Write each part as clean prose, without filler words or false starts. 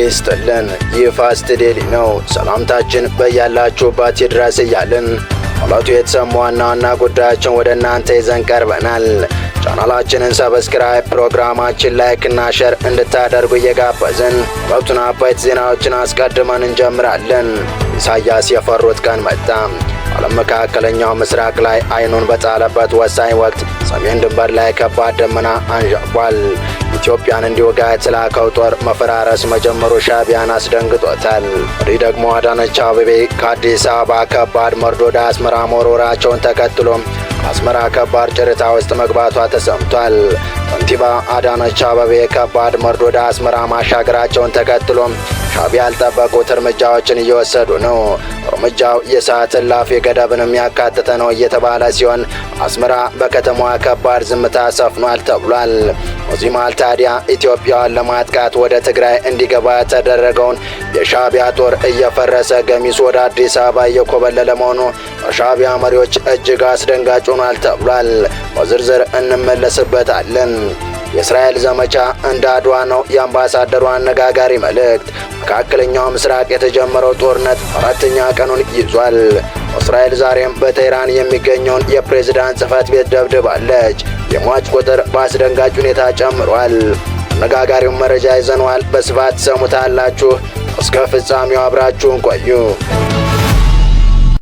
ይስጥልን። ይህ ፋስት ዴሊ ነው። ሰላምታችን በያላችሁበት ይድረስ እያልን ዕለቱ የተሰሙ ዋና ዋና ጉዳዮችን ወደ እናንተ ይዘን ቀርበናል። ቻናላችንን ሰብስክራይብ፣ ፕሮግራማችን ላይክ እና ሼር እንድታደርጉ እየጋበዝን ዕለቱን አበይት ዜናዎችን አስቀድመን እንጀምራለን። ኢሳያስ የፈሩት ቀን መጣ። ዓለም መካከለኛው ምስራቅ ላይ አይኑን በጣለበት ወሳኝ ወቅት ሰሜን ድንበር ላይ ከባድ ደመና አንዣቧል። ኢትዮጵያን እንዲወጋ የተላከው ጦር መፈራረስ መጀመሩ ሻዕቢያን አስደንግጦታል። ወዲህ ደግሞ አዳነች አቤቤ ከአዲስ አበባ ከባድ መርዶ ወደ አስመራ መወርወራቸውን ተከትሎ አስመራ ከባድ ጭርታ ውስጥ መግባቷ ተሰምቷል። ከንቲባ አዳነች አቤቤ ከባድ መርዶ ወደ አስመራ ማሻገራቸውን ተከትሎ ሻዕቢያ ያልጠበቁት እርምጃዎችን እየወሰዱ ነው። እርምጃው የሰዓት እላፊ ገደብንም ያካተተ ነው እየተባለ ሲሆን አስመራ በከተማዋ ከባድ ዝምታ ሰፍኗል ተብሏል። በዚህ መሃል ታዲያ ኢትዮጵያን ለማጥቃት ወደ ትግራይ እንዲገባ የተደረገውን የሻዕቢያ ጦር እየፈረሰ ገሚሱ ወደ አዲስ አበባ እየኮበለለ መሆኑ በሻዕቢያ መሪዎች እጅግ አስደንጋጭ ሆኗል ተብሏል። በዝርዝር እንመለስበታለን። የእስራኤል ዘመቻ እንደ አድዋ ነው የአምባሳደሩ አነጋጋሪ መልእክት። መካከለኛው ምስራቅ የተጀመረው ጦርነት አራተኛ ቀኑን ይዟል። እስራኤል ዛሬም በቴህራን የሚገኘውን የፕሬዝዳንት ጽሕፈት ቤት ደብድባለች። የሟች ቁጥር በአስደንጋጭ ሁኔታ ጨምሯል። አነጋጋሪውን መረጃ ይዘነዋል፣ በስፋት ሰሙታላችሁ። እስከ ፍጻሜው አብራችሁን ቆዩ።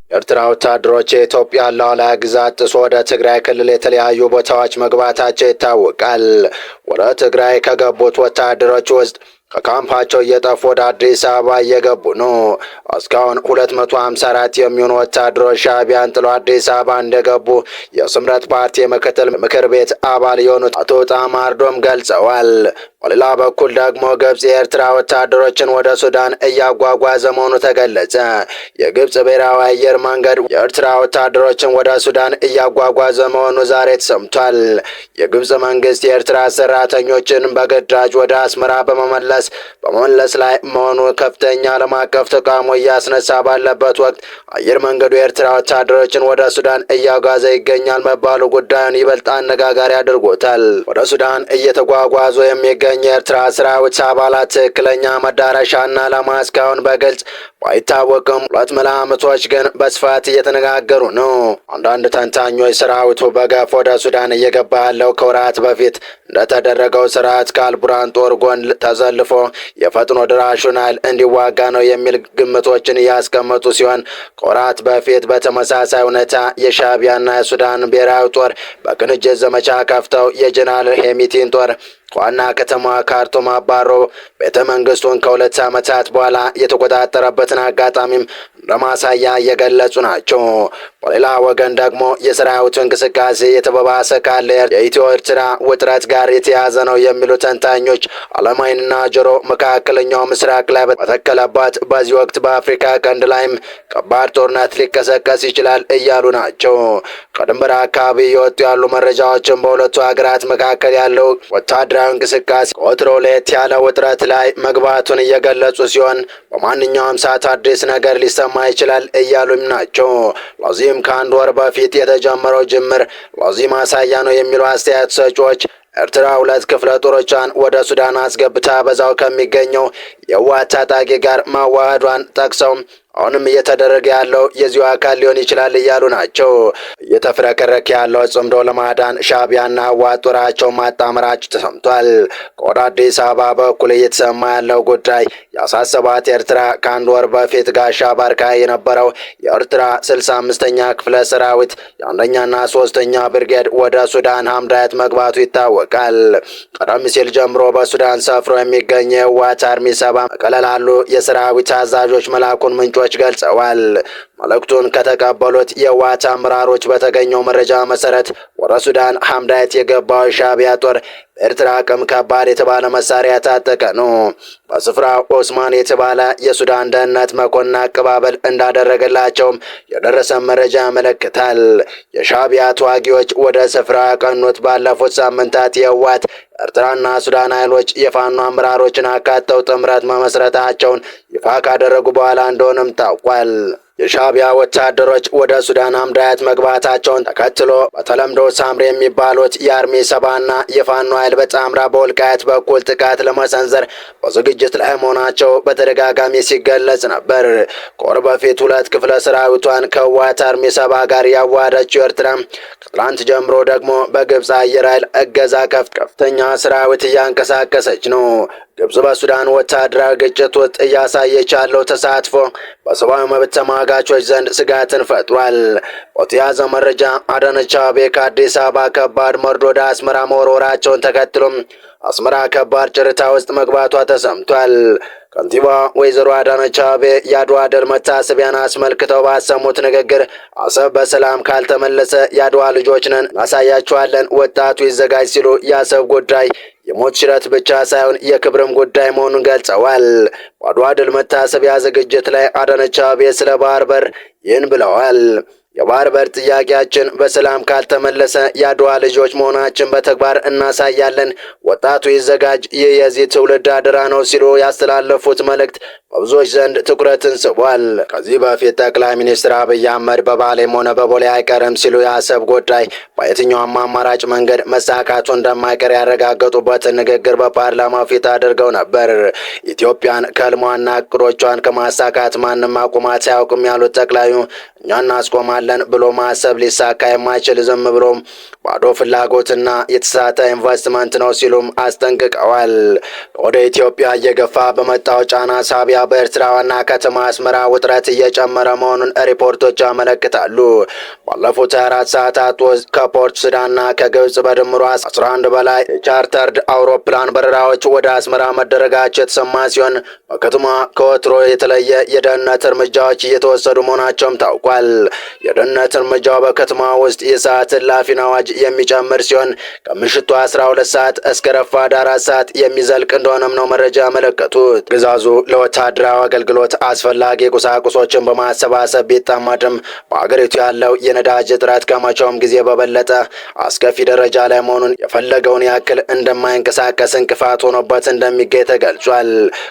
የኤርትራ ወታደሮች የኢትዮጵያን ሉዓላዊ ግዛት ጥሶ ወደ ትግራይ ክልል የተለያዩ ቦታዎች መግባታቸው ይታወቃል። ወደ ትግራይ ከገቡት ወታደሮች ውስጥ ከካምፓቸው እየጠፉ ወደ አዲስ አበባ እየገቡ ነው። እስካሁን 254 የሚሆኑ ወታደሮች ሻዕቢያን ጥሎ አዲስ አበባ እንደገቡ የስምረት ፓርቲ ምክትል ምክር ቤት አባል የሆኑት አቶ ጣማርዶም ገልጸዋል። በሌላ በኩል ደግሞ ግብጽ የኤርትራ ወታደሮችን ወደ ሱዳን እያጓጓዘ መሆኑ ተገለጸ። የግብጽ ብሔራዊ አየር መንገድ የኤርትራ ወታደሮችን ወደ ሱዳን እያጓጓዘ መሆኑ ዛሬ ተሰምቷል። የግብጽ መንግስት የኤርትራ ሰራተኞችን በግዳጅ ወደ አስመራ በመመለስ ላይ መሆኑ ከፍተኛ ዓለም አቀፍ ተቃውሞ እያስነሳ ባለበት ወቅት አየር መንገዱ የኤርትራ ወታደሮችን ወደ ሱዳን እያጓዘ ይገኛል መባሉ ጉዳዩን ይበልጥ አነጋጋሪ አድርጎታል። ወደ ሱዳን እየተጓጓዙ የሚገኙ የኤርትራ ሰራዊት አባላት ትክክለኛ መዳረሻና ዓላማ እስካሁን በግልጽ ባይታወቅም ሁለት መላምቶች ግን በስፋት እየተነጋገሩ ነው። አንዳንድ ተንታኞች ሰራዊቱ በገፍ ወደ ሱዳን እየገባ ያለው ከወራት በፊት እንደተደረገው ሰራዊት ከአልቡርሃን ጦር ጎን ተሰልፎ የፈጥኖ ደራሹን ኃይል እንዲዋጋ ነው የሚል ግምቶችን እያስቀመጡ ሲሆን ከወራት በፊት በተመሳሳይ ሁኔታ የሻዕቢያና የሱዳን ብሔራዊ ጦር በቅንጅት ዘመቻ ከፍተው የጀነራል ሄሚቲን ጦር ዋና ከተማ ካርቱም አባሮ ቤተ መንግስቱን ከ2 ዓመታት በኋላ የተቆጣጠረበትን አጋጣሚም ለማሳያ እየገለጹ ናቸው። በሌላ ወገን ደግሞ የሰራዊቱ እንቅስቃሴ የተባባሰ ካለ የኢትዮ ኤርትራ ውጥረት ጋር የተያዘ ነው የሚሉ ተንታኞች ዓለም ዓይንና ጆሮ መካከለኛው ምስራቅ ላይ በተከለባት በዚህ ወቅት በአፍሪካ ቀንድ ላይም ከባድ ጦርነት ሊቀሰቀስ ይችላል እያሉ ናቸው። ከድንበር አካባቢ የወጡ ያሉ መረጃዎችን በሁለቱ ሀገራት መካከል ያለው ወታደራዊ እንቅስቃሴ ከወትሮ ለየት ያለ ውጥረት ላይ መግባቱን እየገለጹ ሲሆን በማንኛውም ሰዓት አዲስ ነገር ሊሰማ ይችላል እያሉም ናቸው። ለዚህም ከአንድ ወር በፊት የተጀመረው ጅምር ለዚህ ማሳያ ነው የሚሉ አስተያየት ሰጪዎች ኤርትራ 2 ክፍለ ጦሮቿን ወደ ሱዳን አስገብታ በዛው ከሚገኘው የህወሓት ታጣቂ ጋር ማዋሃዷን ጠቅሰው አሁንም እየተደረገ ያለው የዚሁ አካል ሊሆን ይችላል እያሉ ናቸው። እየተፍረከረከ ያለው ጽምዶ ለማዳን ሻዕቢያና ህወሓት ጦራቸውን ማጣመራቸው ተሰምቷል። ከወደ አዲስ አበባ በኩል እየተሰማ ያለው ጉዳይ ያሳሰባት ኤርትራ ከአንድ ወር በፊት ጋሻ ባርካ የነበረው የኤርትራ 65ኛ ክፍለ ሰራዊት የ1ኛና 3ኛ ብርጌድ ወደ ሱዳን ሐምዳየት መግባቱ ይታወቃል። ቀደም ሲል ጀምሮ በሱዳን ሰፍሮ የሚገኘ የህወሓት አርሚ 7 መቀሌ ላሉ የሰራዊት አዛዦች መላኩን ምንጮች ገልጸዋል። መልእክቱን ከተቀበሉት የህወሓት አመራሮች በተገኘው መረጃ መሰረት ወደ ሱዳን ሐምዳየት የገባው ሻዕቢያ ጦር በኤርትራ አቅም ከባድ የተባለ መሳሪያ ታጠቀ ነው። በስፍራው ኦስማን የተባለ የሱዳን ደህንነት መኮንን አቀባበል እንዳደረገላቸውም የደረሰ መረጃ ያመለክታል። የሻዕቢያ ተዋጊዎች ወደ ስፍራው ያቀኑት ባለፉት ሳምንታት የህወሓት ኤርትራና ሱዳን ኃይሎች የፋኖ አመራሮችን አካተው ጥምረት መመስረታቸውን ይፋ ካደረጉ በኋላ እንደሆነም ታውቋል። የሻዕቢያ ወታደሮች ወደ ሱዳን አምዳያት መግባታቸውን ተከትሎ በተለምዶ ሳምሬ የሚባሉት የአርሚ ሰባና የፋኖ ኃይል በጣምራ በወልቃይት በኩል ጥቃት ለመሰንዘር በዝግጅት ላይ መሆናቸው በተደጋጋሚ ሲገለጽ ነበር። ከወር በፊት 2 ክፍለ ሰራዊቷን ከህወሓት አርሚ ሰባ ጋር ያዋሃደችው ኤርትራ ከትላንት ጀምሮ ደግሞ በግብፅ አየር ኃይል እገዛ ከፍተኛ ሰራዊት እያንቀሳቀሰች ነው። ግብፅ በሱዳን ወታደራዊ ግጭት ውስጥ እያሳየች ያለው ተሳትፎ በሰብአዊ መብት ተሟጋቾች ዘንድ ስጋትን ፈጥሯል። በተያዘ መረጃ አዳነች አቤቤ ከአዲስ አበባ ከባድ መርዶ ወደ አስመራ መወርወራቸውን ተከትሎም አስመራ ከባድ ጭርታ ውስጥ መግባቷ ተሰምቷል። ከንቲባ ወይዘሮ አዳነች አቤቤ የአድዋ ድል መታሰቢያን አስመልክተው ባሰሙት ንግግር አሰብ በሰላም ካልተመለሰ የአድዋ ልጆች ነን እናሳያቸዋለን፣ ወጣቱ ይዘጋጅ ሲሉ የአሰብ ጉዳይ የሞት ሽረት ብቻ ሳይሆን የክብርም ጉዳይ መሆኑን ገልጸዋል። በአድዋ ድል መታሰቢያ ዝግጅት ላይ አዳነች አቤቤ ስለ ባህር በር ይህን ብለዋል። የባህር በር ጥያቄያችን በሰላም ካልተመለሰ የአድዋ ልጆች መሆናችን በተግባር እናሳያለን፣ ወጣቱ ይዘጋጅ፣ ይህ የዚህ ትውልድ አደራ ነው ሲሉ ያስተላለፉት መልእክት በብዙዎች ዘንድ ትኩረትን ስቧል። ከዚህ በፊት ጠቅላይ ሚኒስትር አብይ አህመድ በባሌም ሆነ በቦሌ አይቀርም ሲሉ የአሰብ ጉዳይ በየትኛውም አማራጭ መንገድ መሳካቱ እንደማይቀር ያረጋገጡበትን ንግግር በፓርላማው ፊት አድርገው ነበር። ኢትዮጵያን ከህልሟና እቅዶቿን ከማሳካት ማንም አቁማት አያውቅም ያሉት ጠቅላዩ እኛ እናስቆማለን ብሎ ማሰብ ሊሳካ የማይችል ዝም ብሎም ባዶ ፍላጎትና የተሳተ ኢንቨስትመንት ነው ሲሉም አስጠንቅቀዋል። ወደ ኢትዮጵያ እየገፋ በመጣው ጫና ሳቢያ በኤርትራ ዋና ከተማ አስመራ ውጥረት እየጨመረ መሆኑን ሪፖርቶች ያመለክታሉ። ባለፉት 24 ሰዓታት ውስጥ ከፖርት ሱዳንና ከግብፅ በድምሩ 11 በላይ የቻርተርድ አውሮፕላን በረራዎች ወደ አስመራ መደረጋቸው የተሰማ ሲሆን በከተማ ከወትሮ የተለየ የደህንነት እርምጃዎች እየተወሰዱ መሆናቸውም ታውቋል። የደህንነት እርምጃው በከተማ ውስጥ የሰዓት እላፊን አዋጅ የሚጨምር ሲሆን ከምሽቱ 12 ሰዓት እስከ ረፋድ 4 ሰዓት የሚዘልቅ እንደሆነም ነው መረጃ ያመለከቱት። ግዛዙ ለወታደራዊ አገልግሎት አስፈላጊ ቁሳቁሶችን በማሰባሰብ ቢጠመድም በአገሪቱ ያለው የነዳጅ እጥረት ከመቼውም ጊዜ በበለጠ አስከፊ ደረጃ ላይ መሆኑን የፈለገውን ያክል እንደማይንቀሳቀስ እንቅፋት ሆኖበት እንደሚገኝ ተገልጿል።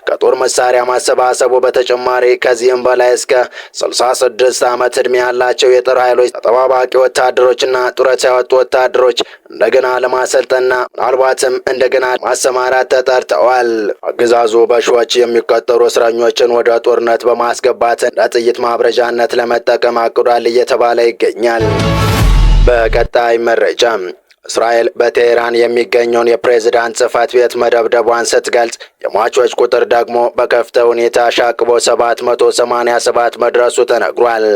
ከጦር መሳሪያ ማሰባሰቡ በተጨማሪ ከዚህም በላይ እስከ 66 ዓመት ዕድሜ ያላቸው የጦር ኃይሎች ተጠባባቂ ወታደሮችና ጡረታ ያወጡ ወታደሮች እንደገና ለማሰልጠንና ምናልባትም እንደገና ማሰማራት ተጠርተዋል። አገዛዙ በሺዎች የሚቆጠሩ እስረኞችን ወደ ጦርነት በማስገባት ለጥይት ማብረጃነት ለመጠቀም አቅዷል እየተባለ ይገኛል። በቀጣይ መረጃ እስራኤል በቴሄራን የሚገኘውን የፕሬዝዳንት ጽህፈት ቤት መደብደቧን ስትገልጽ የሟቾች ቁጥር ደግሞ በከፍተኛ ሁኔታ ሻቅቦ 787 መድረሱ ተነግሯል።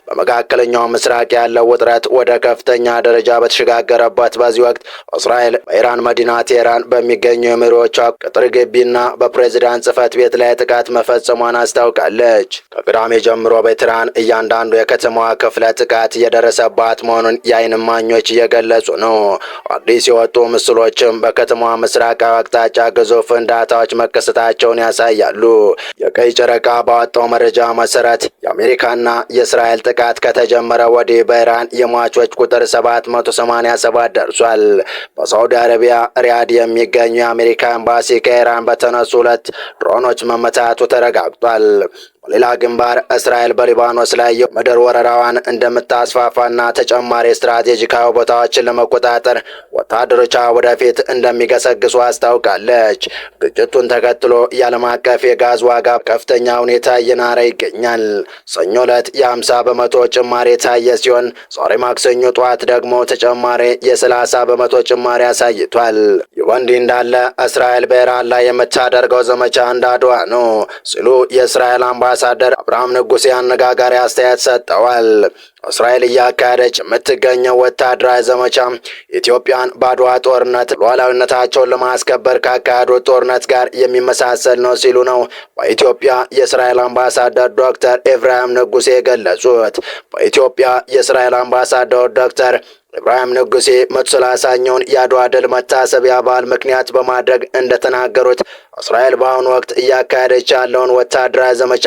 በመካከለኛው ምስራቅ ያለው ውጥረት ወደ ከፍተኛ ደረጃ በተሸጋገረበት በዚህ ወቅት እስራኤል በኢራን መዲና ቴሄራን በሚገኘው የመሪዎቿ ቅጥር ግቢና በፕሬዝዳንት ጽህፈት ቤት ላይ ጥቃት መፈጸሟን አስታውቃለች። ከቅዳሜ ጀምሮ በቴሄራን እያንዳንዱ የከተማዋ ክፍለ ጥቃት እየደረሰባት መሆኑን የዓይን እማኞች እየገለጹ ነው። አዲስ የወጡ ምስሎችም በከተማዋ ምስራቃዊ አቅጣጫ ግዙፍ ፍንዳታዎች መከሰታቸውን ያሳያሉ። የቀይ ጨረቃ ባወጣው መረጃ መሰረት የአሜሪካና የእስራኤል ጥቃት ከተጀመረ ወዲህ በኢራን የሟቾች ቁጥር 787 ደርሷል። በሳውዲ አረቢያ ሪያድ የሚገኙ የአሜሪካ ኤምባሲ ከኢራን በተነሱ 2 ድሮኖች መመታቱ ተረጋግጧል። በሌላ ግንባር እስራኤል በሊባኖስ ላይ የምድር ወረራዋን እንደምታስፋፋና ተጨማሪ ስትራቴጂካዊ ቦታዎችን ለመቆጣጠር ወታደሮቿ ወደፊት እንደሚገሰግሱ አስታውቃለች። ግጭቱን ተከትሎ የዓለም አቀፍ የጋዝ ዋጋ ከፍተኛ ሁኔታ እየናረ ይገኛል። ሰኞ ዕለት የ50 በመቶ ጭማሪ የታየ ሲሆን ዛሬ ማክሰኞ ጠዋት ደግሞ ተጨማሪ የ30 በመቶ ጭማሪ አሳይቷል። ይህ በእንዲህ እንዳለ እስራኤል በኢራን ላይ የምታደርገው ዘመቻ እንዳድዋ ነው ሲሉ የእስራኤል አምባሳደር አብርሃም ንጉሴ አነጋጋሪ አስተያየት ሰጥተዋል። እስራኤል እያካሄደች የምትገኘው ወታደራዊ ዘመቻ ኢትዮጵያን በአድዋ ጦርነት ሉዓላዊነታቸውን ለማስከበር ካካሄዱት ጦርነት ጋር የሚመሳሰል ነው ሲሉ ነው በኢትዮጵያ የእስራኤል አምባሳደር ዶክተር ኢብራሂም ንጉሴ ገለጹት። በኢትዮጵያ የእስራኤል አምባሳደር ዶክተር ኢብራሂም ንጉሴ 130ኛውን የአድዋ ድል መታሰቢያ በዓል ምክንያት በማድረግ እንደተናገሩት እስራኤል በአሁኑ ወቅት እያካሄደች ያለውን ወታደራዊ ዘመቻ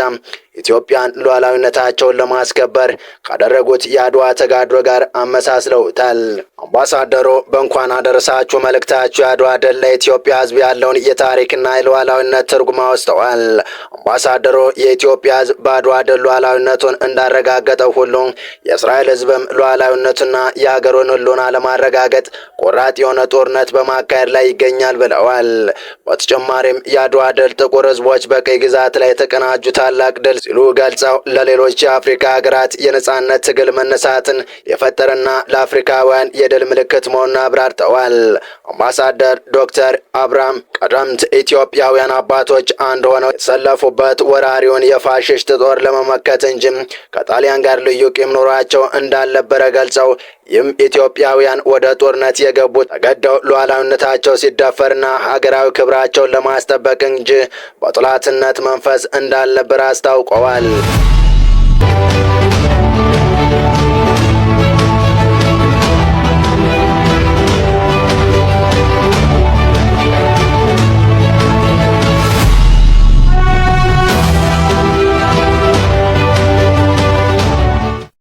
ኢትዮጵያን ሉዓላዊነታቸውን ለማስከበር ካደረጉት የአድዋ ተጋድሎ ጋር አመሳስለውታል። አምባሳደሩ በእንኳን አደረሳችሁ መልእክታቸው የአድዋ ድል ለኢትዮጵያ ሕዝብ ያለውን የታሪክና የሉዓላዊነት ትርጉም አውስተዋል። አምባሳደሩ የኢትዮጵያ ሕዝብ በአድዋ ድል ሉዓላዊነቱን እንዳረጋገጠው ሁሉ የእስራኤል ሕዝብም ሉዓላዊነቱና የሀገሩን ሕልውና ለማረጋገጥ ቆራጥ የሆነ ጦርነት በማካሄድ ላይ ይገኛል ብለዋል። በተጨማሪም የአድዋ ድል ጥቁር ሕዝቦች በቀይ ግዛት ላይ የተቀናጁ ታላቅ ድል ሲሉ ገልጸው ለሌሎች የአፍሪካ ሀገራት የነጻነት ትግል መነሳትን የፈጠረና ለአፍሪካውያን የድል ምልክት መሆኑን አብራርተዋል። አምባሳደር ዶክተር አብርሃም ቀደምት ኢትዮጵያውያን አባቶች አንድ ሆነው የተሰለፉበት ወራሪውን የፋሽስት ጦር ለመመከት እንጂ ከጣሊያን ጋር ልዩ ቂም ኖሯቸው እንዳልነበረ ገልጸው ይህም ኢትዮጵያውያን ወደ ጦርነት የገቡት ተገደው ሉዓላዊነታቸው ሲደፈርና ሀገራዊ ክብራቸውን ለማስጠበቅ እንጂ በጠላትነት መንፈስ እንዳልነበር አስታውቀዋል።